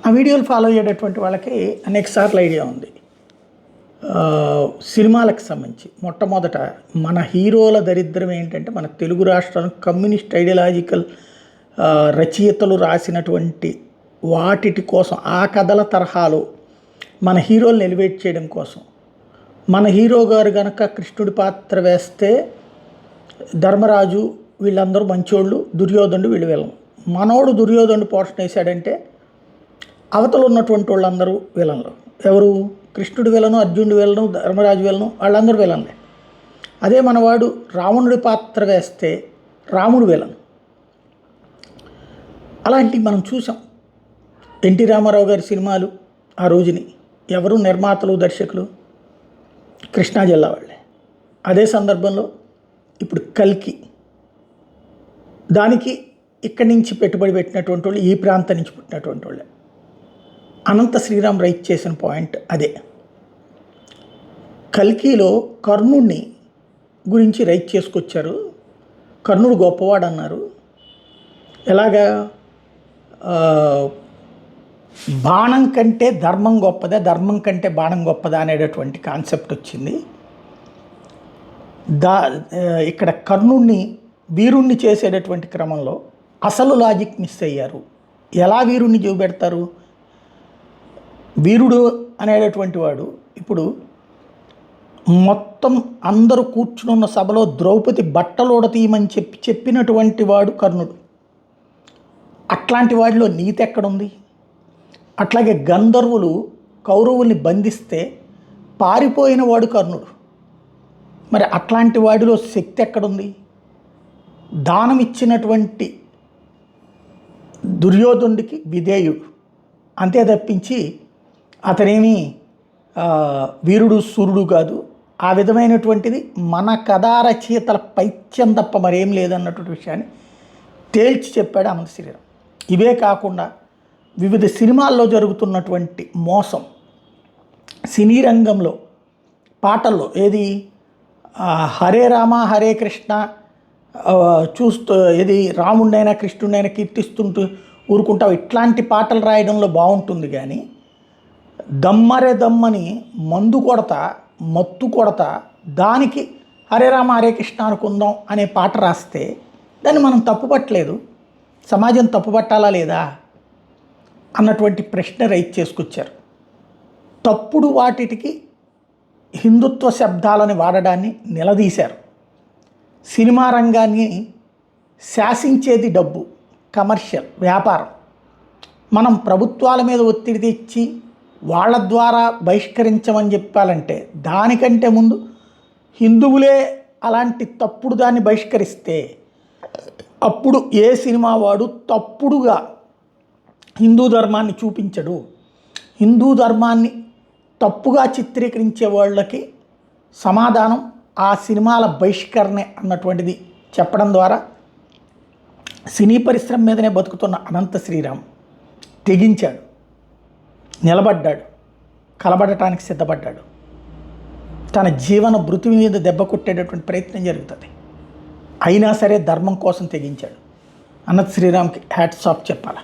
ఆ వీడియోలు ఫాలో అయ్యేటటువంటి వాళ్ళకి అనేక సార్లు ఐడియా ఉంది. సినిమాలకు సంబంధించి మొట్టమొదట మన హీరోల దరిద్రం ఏంటంటే, మన తెలుగు రాష్ట్రాలను కమ్యూనిస్ట్ ఐడియాలజికల్ రచయితలు రాసినటువంటి వాటిటి కోసం, ఆ కథల తరహాలో మన హీరోలను ఎలివేట్ చేయడం కోసం, మన హీరో గారు కనుక కృష్ణుడి పాత్ర వేస్తే ధర్మరాజు వీళ్ళందరూ మంచోళ్ళు, దుర్యోధనుడు వీళ్ళు విలన్, మనోడు దుర్యోధనుడు పోర్షన్ వేశాడంటే అవతలు ఉన్నటువంటి వాళ్ళందరూ విలన్లు. ఎవరు? కృష్ణుడు విలను, అర్జునుడు విలను, ధర్మరాజు విలను, వాళ్ళందరూ విలన్లే. అదే మనవాడు రావణుడి పాత్ర వేస్తే రాముడు విలను. అలాంటివి మనం చూసాం. ఎన్టీ రామారావు గారి సినిమాలు ఆ రోజుని ఎవరు నిర్మాతలు, దర్శకులు? కృష్ణా జిల్లా వాళ్ళే. అదే సందర్భంలో ఇప్పుడు కల్కి, దానికి ఇక్కడి నుంచి పెట్టుబడి పెట్టినటువంటి వాళ్ళు ఈ ప్రాంతం నుంచి పుట్టినటువంటి వాళ్ళే. అనంత శ్రీరామ్ రైట్ చేసిన పాయింట్ అదే. కల్కిలో కర్ణుడిని గురించి రైట్ చేసుకొచ్చారు. కర్ణుడు గొప్పవాడు అన్నారు. ఎలాగా? బాణం కంటే ధర్మం గొప్పదా, ధర్మం కంటే బాణం గొప్పదా అనేటటువంటి కాన్సెప్ట్ వచ్చింది. ఇక్కడ కర్ణుడిని వీరుణ్ణి చేసేటటువంటి క్రమంలో అసలు లాజిక్ మిస్ అయ్యారు. ఎలా వీరుణ్ణి చూపెడతారు? వీరుడు అనేటటువంటి వాడు ఇప్పుడు మొత్తం అందరూ కూర్చునున్న సభలో ద్రౌపది బట్టలు ఉడతీయమని చెప్పినటువంటి వాడు కర్ణుడు. అట్లాంటి వాడిలో నీతి ఎక్కడుంది? అట్లాగే గంధర్వులు కౌరవుల్ని బంధిస్తే పారిపోయిన వాడు కర్ణుడు. మరి అట్లాంటి వాడిలో శక్తి ఎక్కడుంది? దానం ఇచ్చినటువంటి దుర్యోధనుడికి విధేయుడు, అంతే తప్పించి అతనేమి వీరుడు సూర్యుడు కాదు. ఆ విధమైనటువంటిది మన కథా రచయితల పైత్యం తప్ప మరేం లేదన్నటువంటి విషయాన్ని తేల్చి చెప్పాడు అనంత శ్రీరామ్. ఇవే కాకుండా వివిధ సినిమాల్లో జరుగుతున్నటువంటి మోసం, సినీ రంగంలో పాటల్లో ఏది హరే రామ హరే కృష్ణ చూస్తూ ఏది రాముడినైనా కృష్ణుడినైనా కీర్తిస్తుంటూ ఊరుకుంటావు, ఇట్లాంటి పాటలు రాయడంలో బాగుంటుంది. కానీ దమ్మరే దమ్మని మందు కొడతా, మత్తు కొడతా, దానికి హరే రామ హరే కృష్ణ అనుకుందాం అనే పాట రాస్తే దాన్ని మనం తప్పుపట్టలేదు. సమాజం తప్పుపట్టాలా లేదా అన్నటువంటి ప్రశ్న రైట్ చేసుకొచ్చారు. తప్పుడు వాటికి హిందుత్వ శబ్దాలని వాడడాన్ని నిలదీశారు. సినిమా రంగాన్ని శాసించేది డబ్బు, కమర్షియల్, వ్యాపారం. మనం ప్రభుత్వాల మీద ఒత్తిడి తెచ్చి వాళ్ళ ద్వారా బహిష్కరించమని చెప్పాలంటే దానికంటే ముందు హిందువులే అలాంటి తప్పుడు దాన్ని బహిష్కరిస్తే అప్పుడు ఏ సినిమా వాడు తప్పుడుగా హిందూ ధర్మాన్ని చూపించడు. హిందూ ధర్మాన్ని తప్పుగా చిత్రీకరించే వాళ్ళకి సమాధానం ఆ సినిమాల బహిష్కరణే అన్నటువంటిది చెప్పడం ద్వారా సినీ పరిశ్రమ మీదనే బతుకుతున్న అనంత శ్రీరామ్ తెగించాడు, నిలబడ్డాడు, కలబడటానికి సిద్ధపడ్డాడు. తన జీవన భృతి మీద దెబ్బ కొట్టేటటువంటి ప్రయత్నం జరుగుతుంది. అయినా సరే ధర్మం కోసం తెగించాడు. అనంత శ్రీరామ్కి హ్యాట్స్ ఆఫ్ చెప్పాలి.